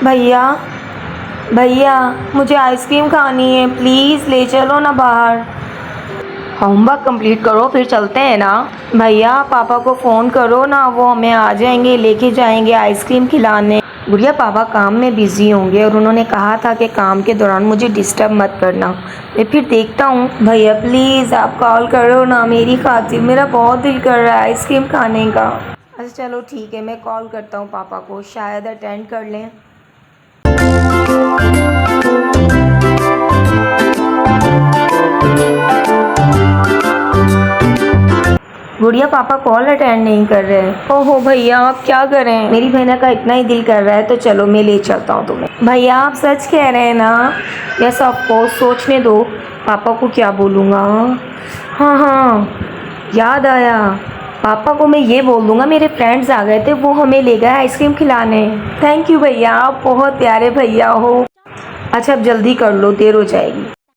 भैया भैया मुझे आइसक्रीम खानी है, प्लीज़ ले चलो ना बाहर। होमवर्क कंप्लीट करो फिर चलते हैं ना। भैया पापा को फ़ोन करो ना, वो हमें आ जाएंगे, लेके जाएंगे आइसक्रीम खिलाने। गुड़िया पापा काम में बिज़ी होंगे और उन्होंने कहा था कि काम के दौरान मुझे डिस्टर्ब मत करना। मैं फिर देखता हूँ। भैया प्लीज़ आप कॉल करो ना मेरी खातिर, मेरा बहुत दिल कर रहा है आइसक्रीम खाने का। अच्छा चलो ठीक है, मैं कॉल करता हूँ पापा को, शायद अटेंड कर लें। गुड़िया पापा कॉल अटेंड नहीं कर रहे। ओहो भैया आप क्या करें, मेरी बहना का इतना ही दिल कर रहा है तो चलो मैं ले चलता हूँ तुम्हें। भैया आप सच कह रहे हैं ना? यस ऑफ कोर्स, सोचने दो पापा को क्या बोलूँगा। हाँ हाँ याद आया, पापा को मैं ये बोल दूँगा मेरे फ्रेंड्स आ गए थे, वो हमें ले गए आइसक्रीम खिलाने। थैंक यू भैया, आप बहुत प्यारे भैया हो। अच्छा अब जल्दी कर लो, देर हो जाएगी।